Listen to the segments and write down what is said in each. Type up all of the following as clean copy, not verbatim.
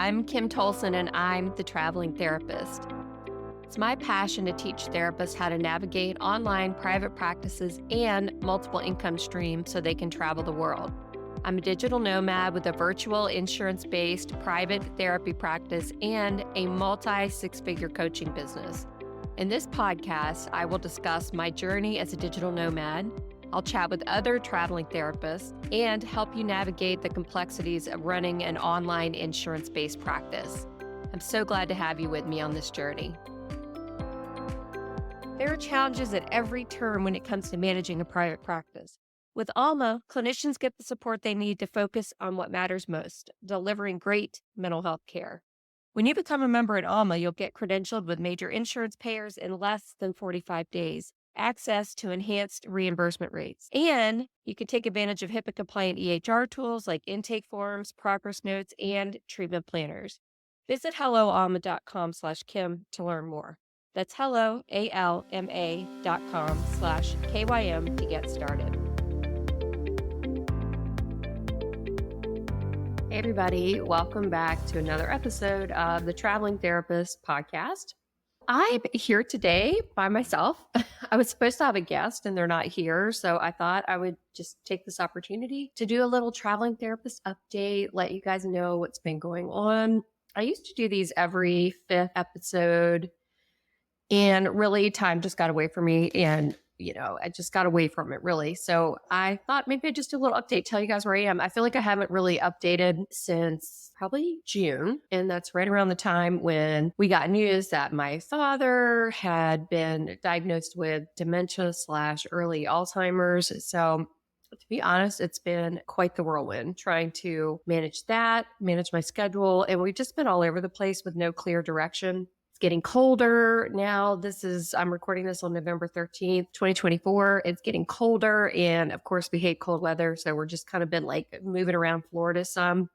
I'm Kim Tolson, and I'm the traveling therapist. It's my passion to teach therapists how to navigate online private practices and multiple income streams so they can travel the world. I'm a digital nomad with a virtual insurance-based private therapy practice and a multi-six-figure coaching business. In this podcast, I will discuss my journey as a digital nomad. I'll chat with other traveling therapists and help you navigate the complexities of running an online insurance-based practice. I'm so glad to have you with me on this journey. There are challenges at every turn when it comes to managing a private practice. With Alma, clinicians get the support they need to focus on what matters most, delivering great mental health care. When you become a member at Alma, you'll get credentialed with major insurance payers in less than 45 days, access to enhanced reimbursement rates, and you can take advantage of HIPAA-compliant EHR tools like intake forms, progress notes, and treatment planners. Visit helloalma.com/Kim to learn more. That's helloalma.com/KYM to get started. Hey everybody, welcome back to another episode of the Traveling Therapist podcast. I'm here today by myself. I was supposed to have a guest and they're not here, so I thought I would just take this opportunity to do a little traveling therapist update, let you guys know what's been going on. I used to do these every fifth episode, and really time just got away from me, and I just got away from it really. So I thought maybe I'd just do a little update, tell you guys where I am. I feel like I haven't really updated since probably June. And that's right around the time when we got news that my father had been diagnosed with dementia/early Alzheimer's. So to be honest, it's been quite the whirlwind trying to manage that, manage my schedule. And we've just been all over the place with no clear direction. It's getting colder now. I'm recording this on November 13th, 2024. It's getting colder. And of course, we hate cold weather. So we're just kind of been like moving around Florida some.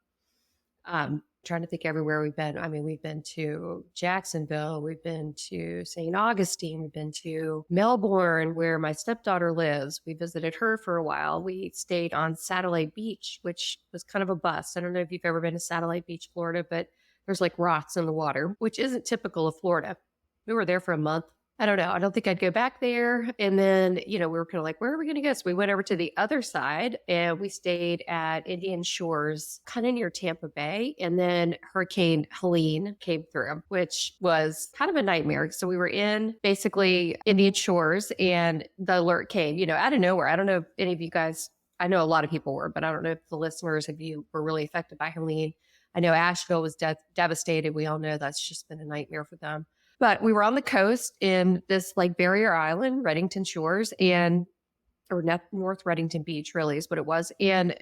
Trying to think everywhere we've been. I mean, we've been to Jacksonville. We've been to St. Augustine. We've been to Melbourne, where my stepdaughter lives. We visited her for a while. We stayed on Satellite Beach, which was kind of a bust. I don't know if you've ever been to Satellite Beach, Florida, but there's like rocks in the water, which isn't typical of Florida. We were there for a month. I don't know. I don't think I'd go back there. And then, we were kind of like, where are we going to go? So we went over to the other side and we stayed at Indian Shores, kind of near Tampa Bay. And then Hurricane Helene came through, which was kind of a nightmare. So we were in basically Indian Shores and the alert came, out of nowhere. I don't know if any of you guys, I know a lot of people were, but I don't know if the listeners of you were really affected by Helene. I know Asheville was devastated. We all know that's just been a nightmare for them. But we were on the coast in this like barrier island, Reddington Shores, or North Reddington Beach really is what it was. And,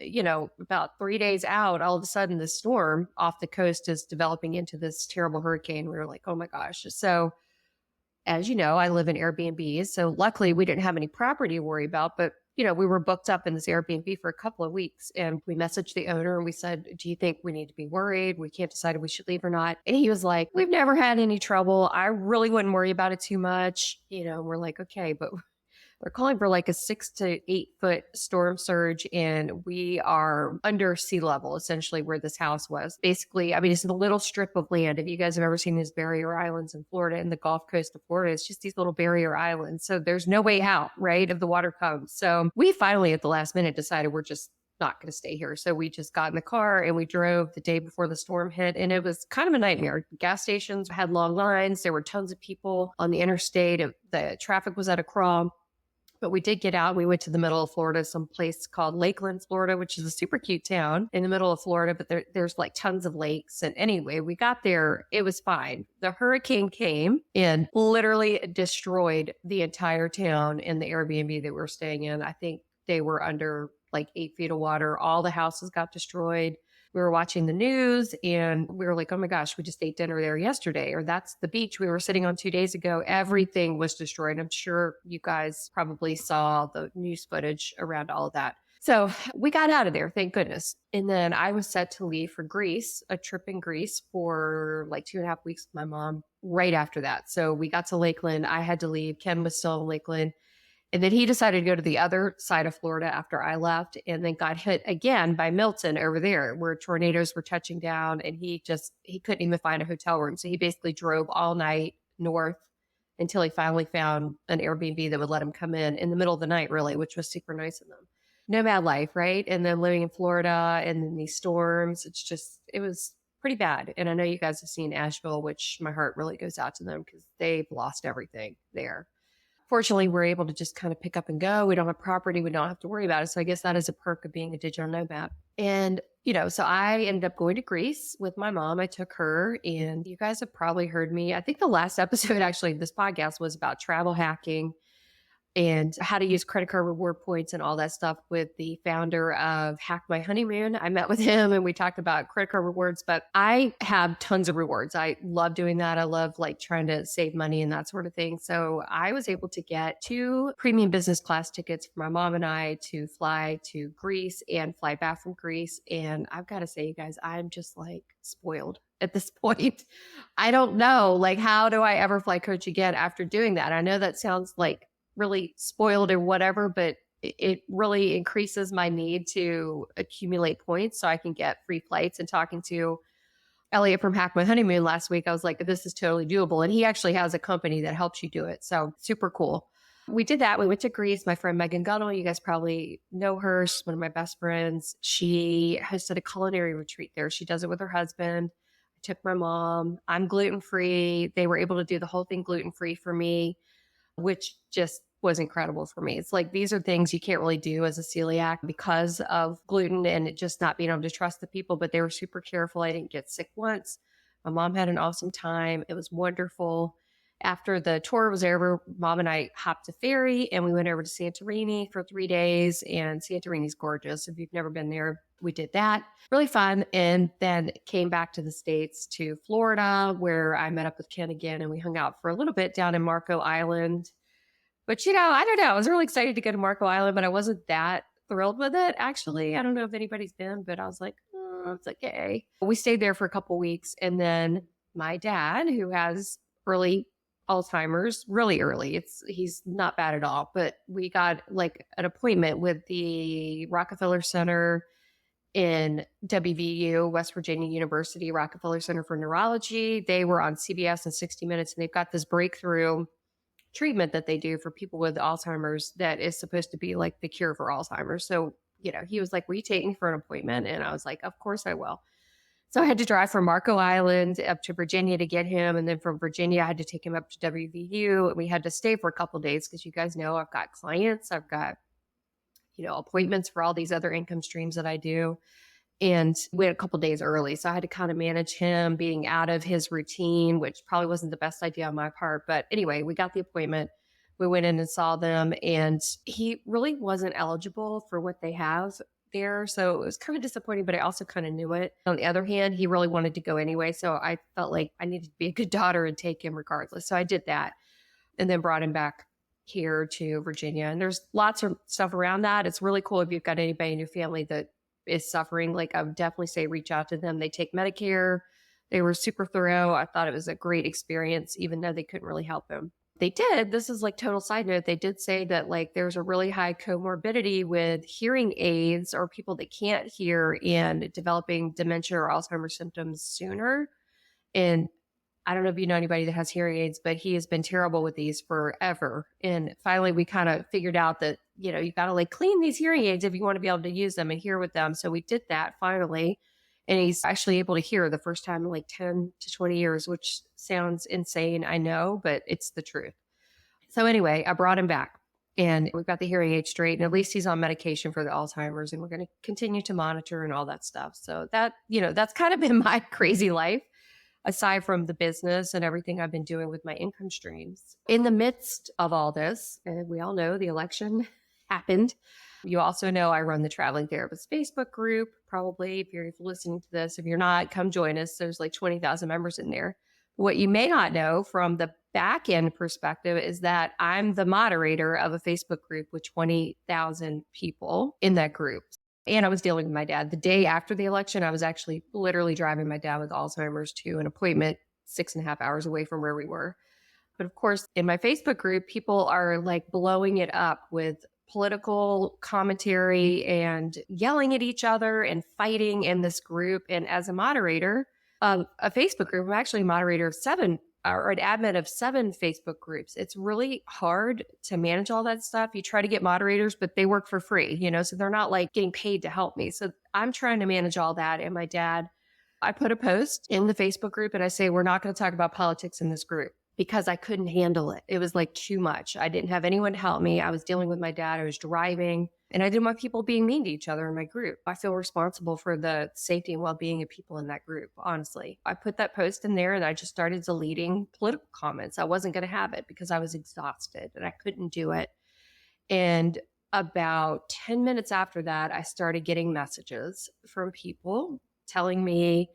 about 3 days out, all of a sudden the storm off the coast is developing into this terrible hurricane. We were like, oh my gosh. So as you know, I live in Airbnbs. So luckily we didn't have any property to worry about, but we were booked up in this Airbnb for a couple of weeks, and we messaged the owner and we said, do you think we need to be worried? We can't decide if we should leave or not. And he was like, we've never had any trouble. I really wouldn't worry about it too much. We're like, okay, but they're calling for like a 6 to 8 foot storm surge, and we are under sea level, essentially where this house was. Basically, I mean, it's a little strip of land. If you guys have ever seen these barrier islands in Florida, in the Gulf Coast of Florida, it's just these little barrier islands. So there's no way out, right, if the water comes. So we finally, at the last minute, decided we're just not going to stay here. So we just got in the car and we drove the day before the storm hit, and it was kind of a nightmare. Gas stations had long lines. There were tons of people on the interstate. The traffic was at a crawl. But we did get out. We went to the middle of Florida, some place called Lakeland, Florida, which is a super cute town in the middle of Florida. But there's like tons of lakes. And anyway, we got there. It was fine. The hurricane came and literally destroyed the entire town and the Airbnb that we were staying in. I think they were under like 8 feet of water. All the houses got destroyed. We were watching the news and we were like, oh my gosh, we just ate dinner there yesterday. Or that's the beach we were sitting on 2 days ago. Everything was destroyed. I'm sure you guys probably saw the news footage around all of that. So we got out of there, thank goodness. And then I was set to leave for Greece, a trip in Greece for like 2.5 weeks with my mom right after that. So we got to Lakeland. I had to leave. Ken was still in Lakeland. And then he decided to go to the other side of Florida after I left and then got hit again by Milton over there where tornadoes were touching down and he couldn't even find a hotel room. So he basically drove all night north until he finally found an Airbnb that would let him come in the middle of the night, really, which was super nice of them. Nomad life, right? And then living in Florida and then these storms, it was pretty bad. And I know you guys have seen Asheville, which my heart really goes out to them because they've lost everything there. Fortunately, we're able to just kind of pick up and go. We don't have property. We don't have to worry about it. So I guess that is a perk of being a digital nomad. And, so I ended up going to Greece with my mom. I took her, and you guys have probably heard me. I think the last episode actually of this podcast was about travel hacking and how to use credit card reward points and all that stuff with the founder of Hack My Honeymoon. I met with him and we talked about credit card rewards, but I have tons of rewards. I love doing that. I love like trying to save money and that sort of thing. So I was able to get 2 premium business class tickets for my mom and I to fly to Greece and fly back from Greece. And I've got to say, you guys, I'm just like spoiled at this point. I don't know, like, how do I ever fly coach again after doing that? I know that sounds like really spoiled or whatever, but it really increases my need to accumulate points so I can get free flights. And talking to Elliot from Hack My Honeymoon last week, I was like, this is totally doable. And he actually has a company that helps you do it. So super cool. We did that. We went to Greece. My friend Megan Gunnell, you guys probably know her. She's one of my best friends. She hosted a culinary retreat there. She does it with her husband. I took my mom. I'm gluten-free. They were able to do the whole thing gluten-free for me, which just was incredible for me. It's like, these are things you can't really do as a celiac because of gluten and it just not being able to trust the people, but they were super careful. I didn't get sick once. My mom had an awesome time. It was wonderful. After the tour was over, mom and I hopped a ferry and we went over to Santorini for 3 days, and Santorini's gorgeous. If you've never been there, we did that. Really fun. And then came back to the States to Florida where I met up with Ken again and we hung out for a little bit down in Marco Island. But, I don't know. I was really excited to go to Marco Island, but I wasn't that thrilled with it. Actually, I don't know if anybody's been, but I was like, oh, it's okay. We stayed there for a couple weeks. And then my dad, who has early Alzheimer's, really early, he's not bad at all, but we got like an appointment with the Rockefeller Center in WVU, West Virginia University, Rockefeller Center for Neurology. They were on CBS and 60 Minutes, and they've got this breakthrough treatment that they do for people with Alzheimer's that is supposed to be like the cure for Alzheimer's. So, he was like, will you take me for an appointment? And I was like, of course I will. So I had to drive from Marco Island up to Virginia to get him. And then from Virginia, I had to take him up to WVU. And we had to stay for a couple of days because you guys know I've got clients, I've got, appointments for all these other income streams that I do. And we had a couple days early. So I had to kind of manage him being out of his routine, which probably wasn't the best idea on my part. But anyway, we got the appointment. We went in and saw them, and he really wasn't eligible for what they have there. So it was kind of disappointing, but I also kind of knew it. On the other hand, he really wanted to go anyway. So I felt like I needed to be a good daughter and take him regardless. So I did that and then brought him back here to Virginia. And there's lots of stuff around that. It's really cool if you've got anybody in your family that is suffering. Like, I would definitely say reach out to them. They take Medicare. They were super thorough. I thought it was a great experience, even though they couldn't really help him. They did. This is like total side note. They did say that like there's a really high comorbidity with hearing aids or people that can't hear and developing dementia or Alzheimer's symptoms sooner. And I don't know if you know anybody that has hearing aids, but he has been terrible with these forever. And finally, we kind of figured out that, you got to like clean these hearing aids if you want to be able to use them and hear with them. So we did that finally. And he's actually able to hear the first time in like 10 to 20 years, which sounds insane, I know, but it's the truth. So anyway, I brought him back and we've got the hearing aid straight, and at least he's on medication for the Alzheimer's, and we're going to continue to monitor and all that stuff. So that, that's kind of been my crazy life, aside from the business and everything I've been doing with my income streams. In the midst of all this, and we all know the election happened. You also know I run the Traveling Therapist Facebook group. Probably if you're listening to this, if you're not, come join us. There's like 20,000 members in there. What you may not know from the back end perspective is that I'm the moderator of a Facebook group with 20,000 people in that group. And I was dealing with my dad. The day after the election, I was actually literally driving my dad with Alzheimer's to an appointment 6.5 hours away from where we were. But of course, in my Facebook group, people are like blowing it up with political commentary and yelling at each other and fighting in this group. And as a moderator of a Facebook group, I'm actually a moderator of 7 or an admin of 7 Facebook groups. It's really hard to manage all that stuff. You try to get moderators, but they work for free, so they're not like getting paid to help me. So I'm trying to manage all that. And my dad, I put a post in the Facebook group and I say, we're not going to talk about politics in this group because I couldn't handle it. It was like too much. I didn't have anyone to help me. I was dealing with my dad. I was driving and I didn't want people being mean to each other in my group. I feel responsible for the safety and well-being of people in that group, honestly. I put that post in there and I just started deleting political comments. I wasn't going to have it because I was exhausted and I couldn't do it. And about 10 minutes after that, I started getting messages from people telling me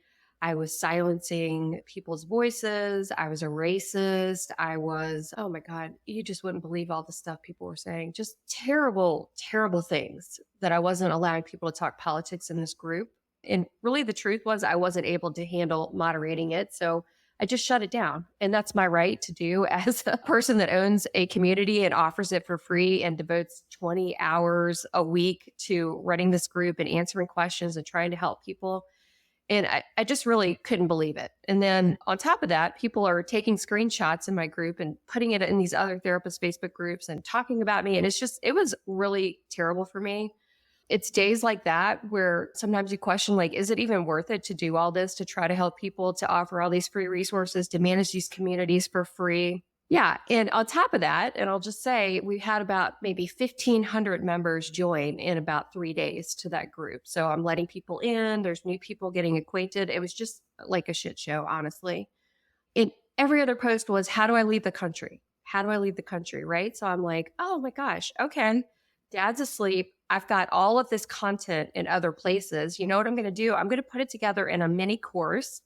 I was silencing people's voices. I was a racist. I was, oh my God, you just wouldn't believe all the stuff people were saying. Just terrible, terrible things that I wasn't allowing people to talk politics in this group. And really the truth was I wasn't able to handle moderating it. So I just shut it down. And that's my right to do as a person that owns a community and offers it for free and devotes 20 hours a week to running this group and answering questions and trying to help people. And I just really couldn't believe it. And then on top of that, people are taking screenshots in my group and putting it in these other therapist Facebook groups and talking about me. And it was really terrible for me. It's days like that where sometimes you question, like, is it even worth it to do all this, to try to help people, to offer all these free resources, to manage these communities for free? Yeah. And on top of that, and I'll just say, we had about maybe 1,500 members join in about 3 days to that group. So I'm letting people in. There's new people getting acquainted. It was just like a shit show, honestly. And every other post was, how do I leave the country? How do I leave the country? Right. So I'm like, oh my gosh. Okay. Dad's asleep. I've got all of this content in other places. You know what I'm going to do? I'm going to put it together in a mini course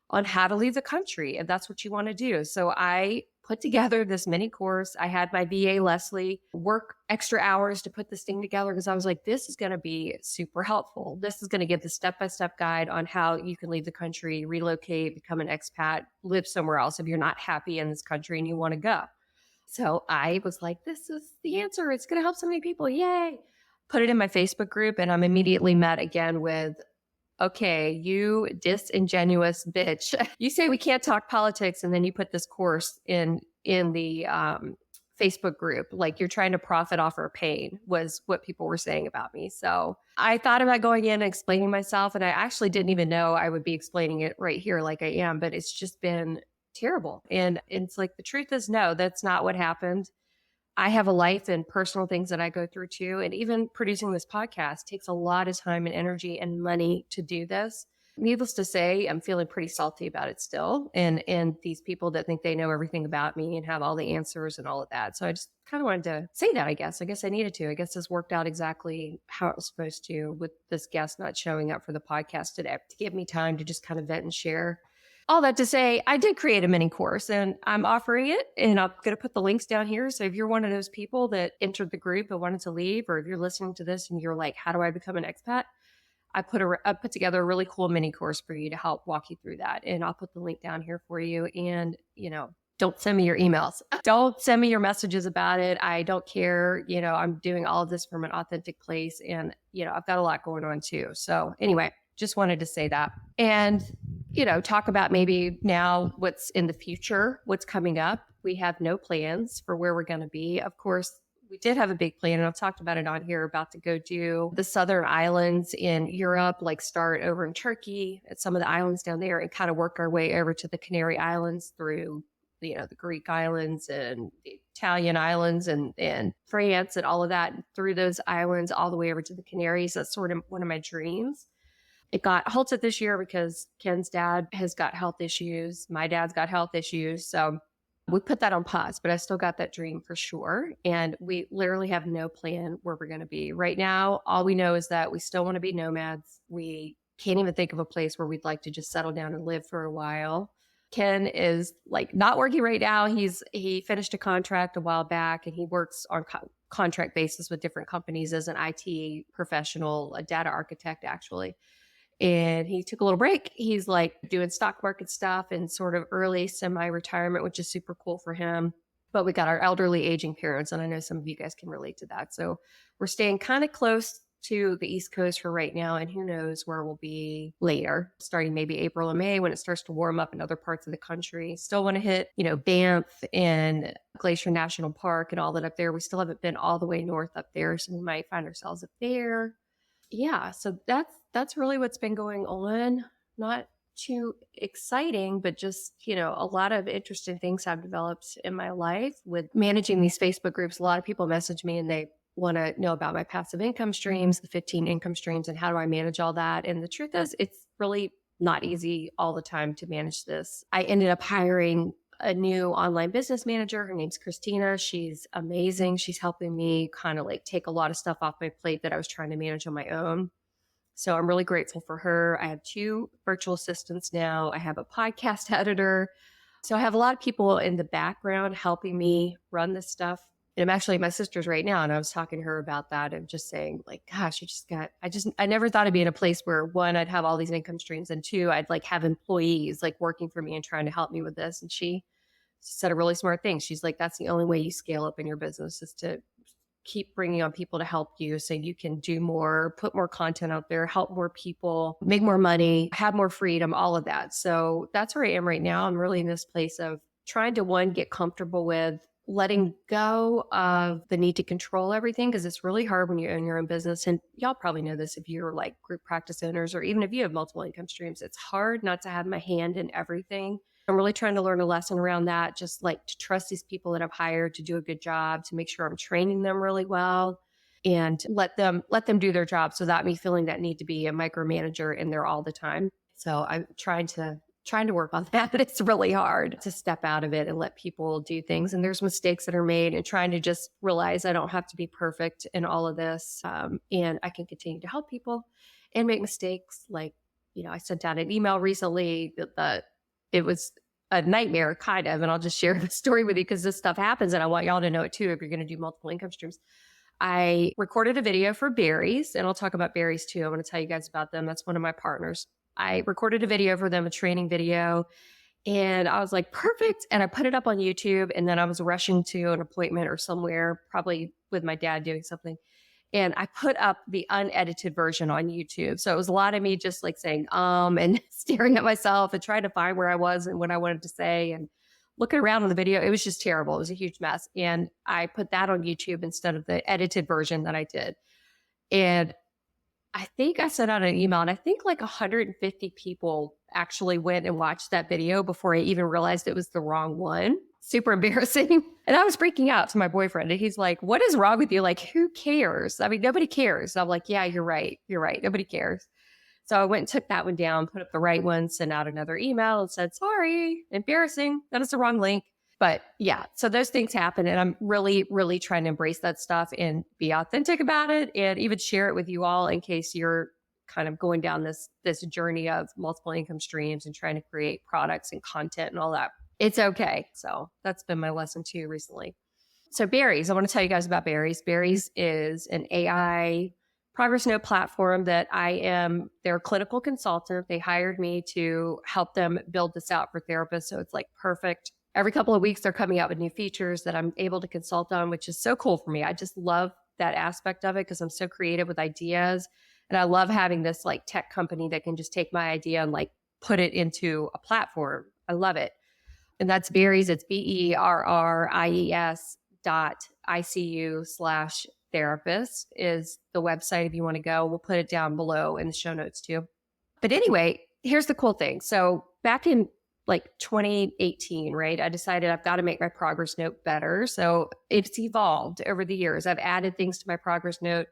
on how to leave the country, if that's what you want to do. So I put together this mini course. I had my VA, Leslie, work extra hours to put this thing together because I was like, this is going to be super helpful. This is going to give the step-by-step guide on how you can leave the country, relocate, become an expat, live somewhere else if you're not happy in this country and you want to go. So I was like, this is the answer. It's going to help so many people. Yay. Put it in my Facebook group and I'm immediately met again with, okay, you disingenuous bitch. You say we can't talk politics and then you put this course in the Facebook group, like you're trying to profit off our pain, was what people were saying about me. So I thought about going in and explaining myself, and I actually didn't even know I would be explaining it right here like I am, but it's just been terrible. And it's like, the truth is, no, that's not what happened. I have a life and personal things that I go through too. And even producing this podcast takes a lot of time and energy and money to do this. Needless to say, I'm feeling pretty salty about it still. And these people that think they know everything about me and have all the answers and all of that. So I just kind of wanted to say that, I guess. I guess I needed to. I guess this worked out exactly how it was supposed to, with this guest not showing up for the podcast today, to give me time to just kind of vent and share. All that to say, I did create a mini course and I'm offering it, and I'm going to put the links down here. So if you're one of those people that entered the group but wanted to leave, or if you're listening to this and you're like, how do I become an expat? I put together a really cool mini course for you to help walk you through that. And I'll put the link down here for you. And, don't send me your emails. Don't send me your messages about it. I don't care. I'm doing all of this from an authentic place. And, I've got a lot going on too. So anyway, just wanted to say that. And, talk about maybe now what's in the future, what's coming up. We have no plans for where we're going to be. Of course, we did have a big plan, and I've talked about it on here, about to go do the southern islands in Europe, like start over in Turkey at some of the islands down there and kind of work our way over to the Canary Islands through, the Greek islands and the Italian islands and France and all of that, through those islands all the way over to the Canaries. That's sort of one of my dreams. It got halted this year because Ken's dad has got health issues. My dad's got health issues. So we put that on pause, but I still got that dream for sure. And we literally have no plan where we're going to be. Right now, all we know is that we still want to be nomads. We can't even think of a place where we'd like to just settle down and live for a while. Ken is like not working right now. He finished a contract a while back, and he works on contract basis with different companies as an IT professional, a data architect, actually. And he took a little break. He's like doing stock market stuff and sort of early semi-retirement, which is super cool for him. But we got our elderly aging parents, and I know some of you guys can relate to that. So we're staying kind of close to the East Coast for right now, and who knows where we'll be later, starting maybe April and May when it starts to warm up in other parts of the country. Still want to hit, Banff and Glacier National Park and all that up there. We still haven't been all the way north up there, so we might find ourselves up there. Yeah, so that's really what's been going on. Not too exciting, but just, a lot of interesting things have developed in my life with managing these Facebook groups. A lot of people message me and they want to know about my passive income streams, the 15 income streams, and how do I manage all that. And the truth is, it's really not easy all the time to manage this. I ended up hiring a new online business manager. Her name's Christina. She's amazing. She's helping me kind of like take a lot of stuff off my plate that I was trying to manage on my own. So I'm really grateful for her. I have 2 virtual assistants now. I have a podcast editor. So I have a lot of people in the background helping me run this stuff. And I'm actually at my sister's right now. And I was talking to her about that and just saying like, gosh, I never thought I'd be in a place where 1, I'd have all these income streams, and 2, I'd like have employees like working for me and trying to help me with this. And she said a really smart thing. She's like, that's the only way you scale up in your business, is to keep bringing on people to help you so you can do more, put more content out there, help more people, make more money, have more freedom, all of that. So that's where I am right now. I'm really in this place of trying to, 1, get comfortable with letting go of the need to control everything, because it's really hard when you own your own business. And y'all probably know this if you're like group practice owners, or even if you have multiple income streams, it's hard not to have my hand in everything. I'm really trying to learn a lesson around that, just like to trust these people that I've hired to do a good job, to make sure I'm training them really well, and let them do their job, so that me feeling that need to be a micromanager in there all the time. So I'm trying to work on that, but it's really hard to step out of it and let people do things. And there's mistakes that are made, and trying to just realize I don't have to be perfect in all of this. And I can continue to help people and make mistakes. Like, I sent out an email recently that it was a nightmare kind of, and I'll just share the story with you because this stuff happens and I want y'all to know it too if you're going to do multiple income streams. I recorded a video for Berries, and I'll talk about Berries too. I want to tell you guys about them. That's one of my partners. I recorded a video for them, a training video, and I was like, perfect. And I put it up on YouTube, and then I was rushing to an appointment or somewhere, probably with my dad doing something. And I put up the unedited version on YouTube. So it was a lot of me just like saying, and staring at myself and trying to find where I was and what I wanted to say and looking around on the video. It was just terrible. It was a huge mess. And I put that on YouTube instead of the edited version that I did. And I think I sent out an email, and I think like 150 people actually went and watched that video before I even realized it was the wrong one. Super embarrassing. And I was freaking out to my boyfriend, and he's like, what is wrong with you? Like, who cares? I mean, nobody cares. And I'm like, yeah, you're right. You're right. Nobody cares. So I went and took that one down, put up the right one, sent out another email and said, sorry, embarrassing. That is the wrong link. But yeah, so those things happen. And I'm really, really trying to embrace that stuff and be authentic about it, and even share it with you all in case you're kind of going down this journey of multiple income streams and trying to create products and content and all that. It's okay. So that's been my lesson too recently. So Berries, I want to tell you guys about Berries. Berries is an AI progress note platform that I am their clinical consultant. They hired me to help them build this out for therapists. So it's like perfect. Every couple of weeks, they're coming out with new features that I'm able to consult on, which is so cool for me. I just love that aspect of it because I'm so creative with ideas. And I love having this like tech company that can just take my idea and like put it into a platform. I love it. And that's Berries. It's BERRIES.ICU/therapist is the website if you want to go. We'll put it down below in the show notes too. But anyway, here's the cool thing. So back in like 2018, right? I decided I've got to make my progress note better. So it's evolved over the years. I've added things to my progress note.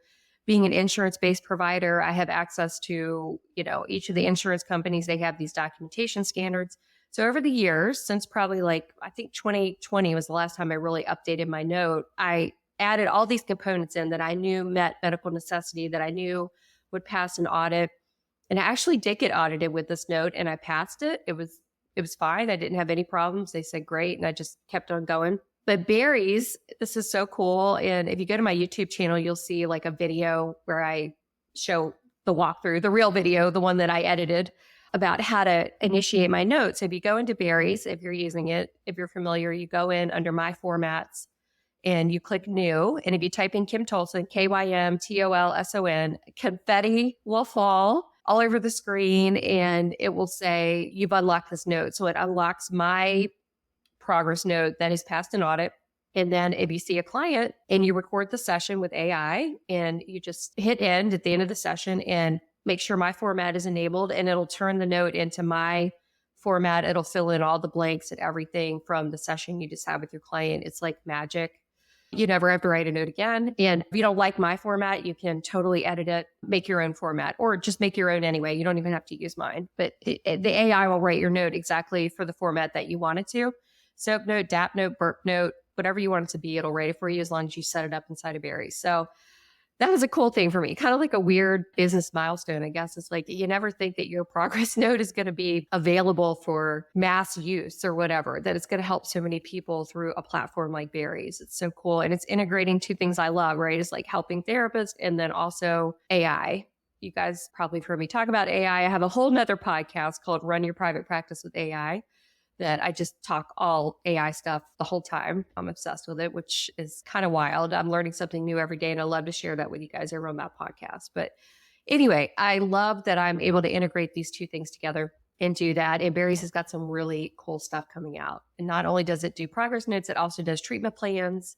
Being an insurance-based provider, I have access to, each of the insurance companies. They have these documentation standards. So over the years, since probably like, I think 2020 was the last time I really updated my note, I added all these components in that I knew met medical necessity, that I knew would pass an audit. And I actually did get audited with this note, and I passed it. It was fine. I didn't have any problems. They said great. And I just kept on going. But Berries, this is so cool. And if you go to my YouTube channel, you'll see like a video where I show the walkthrough, the real video, the one that I edited about how to initiate my notes. If you go into Berries, if you're using it, if you're familiar, you go in under My Formats and you click New. And if you type in Kim Tolson, KYMTOLSON, confetti will fall all over the screen and it will say, you've unlocked this note. So it unlocks my progress note that is past an audit. And then if you see a client and you record the session with AI and you just hit end at the end of the session and make sure my format is enabled, and it'll turn the note into my format. It'll fill in all the blanks and everything from the session you just had with your client. It's like magic. You never have to write a note again. And if you don't like my format, you can totally edit it, make your own format, or just make your own anyway. You don't even have to use mine. But the AI will write your note exactly for the format that you want it to. Soap note, DAP note, burp note, whatever you want it to be, it'll write it for you as long as you set it up inside of Berry. So that was a cool thing for me, kind of like a weird business milestone, I guess. It's like you never think that your progress note is going to be available for mass use or whatever, that it's going to help so many people through a platform like Berries. It's so cool. And it's integrating two things I love, right? It's like helping therapists and then also AI. You guys probably have heard me talk about AI. I have a whole nother podcast called Run Your Private Practice with AI that I just talk all AI stuff the whole time. I'm obsessed with it, which is kind of wild. I'm learning something new every day, and I love to share that with you guys over on that podcast. But anyway, I love that I'm able to integrate these two things together and do that. And Berries has got some really cool stuff coming out. And not only does it do progress notes, it also does treatment plans,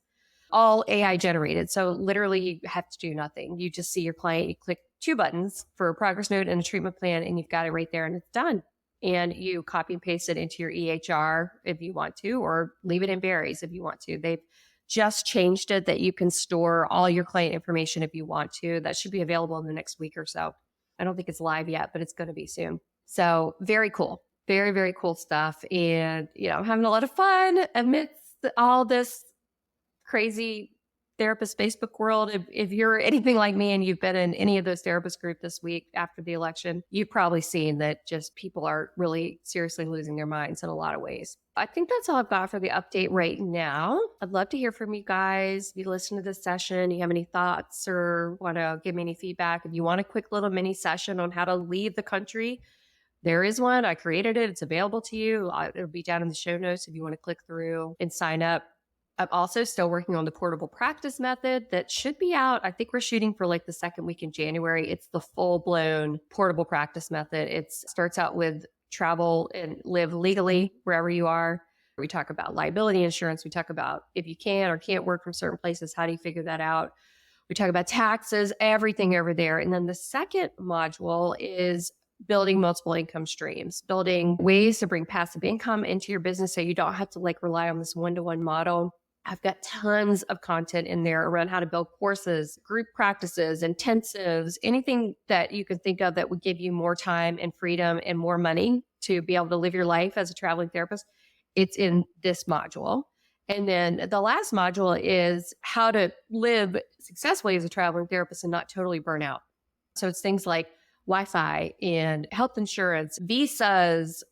all AI generated. So literally you have to do nothing. You just see your client, you click two buttons for a progress note and a treatment plan, and you've got it right there and it's done. And you copy and paste it into your EHR if you want to, or leave it in Berries if you want to. They've just changed it that you can store all your client information if you want to. That should be available in the next week or so. I don't think it's live yet, but it's going to be soon. So very cool. Very, very cool stuff. And, I'm having a lot of fun amidst all this crazy therapist Facebook world. If you're anything like me and you've been in any of those therapist groups this week after the election, you've probably seen that just people are really seriously losing their minds in a lot of ways. I think that's all I've got for the update right now. I'd love to hear from you guys. If you listen to this session, you have any thoughts or want to give me any feedback. If you want a quick little mini session on how to leave the country, there is one. I created it. It's available to you. It'll be down in the show notes if you want to click through and sign up. I'm also still working on the portable practice method that should be out. I think we're shooting for like the second week in January. It's the full-blown portable practice method. It starts out with travel and live legally wherever you are. We talk about liability insurance. We talk about if you can or can't work from certain places, how do you figure that out? We talk about taxes, everything over there. And then the second module is building multiple income streams, building ways to bring passive income into your business so you don't have to rely on this one-to-one model. I've got tons of content in there around how to build courses, group practices, intensives, anything that you can think of that would give you more time and freedom and more money to be able to live your life as a traveling therapist. It's in this module. And then the last module is how to live successfully as a traveling therapist and not totally burn out. So it's things like Wi-Fi and health insurance, visas,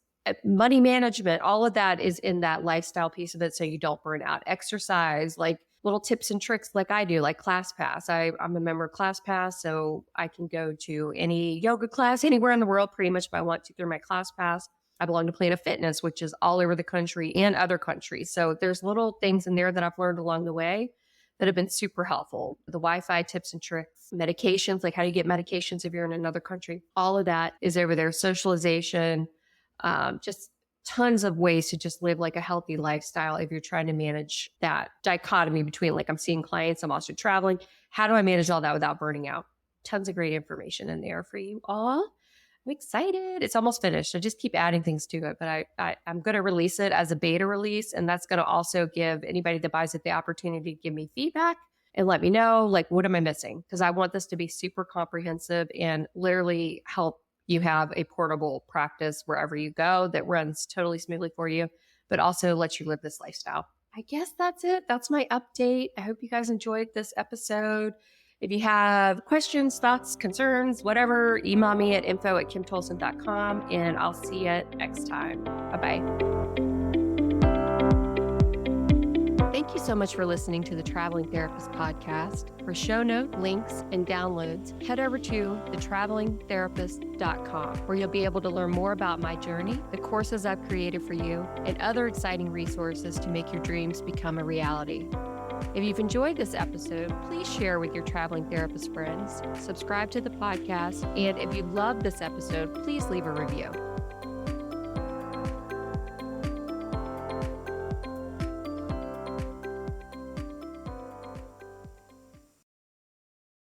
money management, all of that is in that lifestyle piece of it so you don't burn out. Exercise, like little tips and tricks like I do, like ClassPass. I'm a member of ClassPass, so I can go to any yoga class anywhere in the world pretty much if I want to through my ClassPass. I belong to Planet Fitness, which is all over the country and other countries. So there's little things in there that I've learned along the way that have been super helpful. The Wi-Fi tips and tricks, medications, like how do you get medications if you're in another country? All of that is over there. Socialization, just tons of ways to just live like a healthy lifestyle if you're trying to manage that dichotomy between I'm seeing clients, I'm also traveling. How do I manage all that without burning out? Tons of great information in there for you all. I'm excited. It's almost finished. I just keep adding things to it, but I'm going to release it as a beta release. And that's going to also give anybody that buys it the opportunity to give me feedback and let me know, what am I missing? Because I want this to be super comprehensive and literally help you have a portable practice wherever you go that runs totally smoothly for you, but also lets you live this lifestyle. I guess that's it. That's my update. I hope you guys enjoyed this episode. If you have questions, thoughts, concerns, whatever, email me at info@kimtolson.com and I'll see you next time. Bye-bye. Thank you so much for listening to the Traveling Therapist podcast. For show note, links, and downloads, head over to thetravelingtherapist.com, where you'll be able to learn more about my journey, the courses I've created for you, and other exciting resources to make your dreams become a reality. If you've enjoyed this episode, please share with your traveling therapist friends, subscribe to the podcast, and if you love this episode, please leave a review.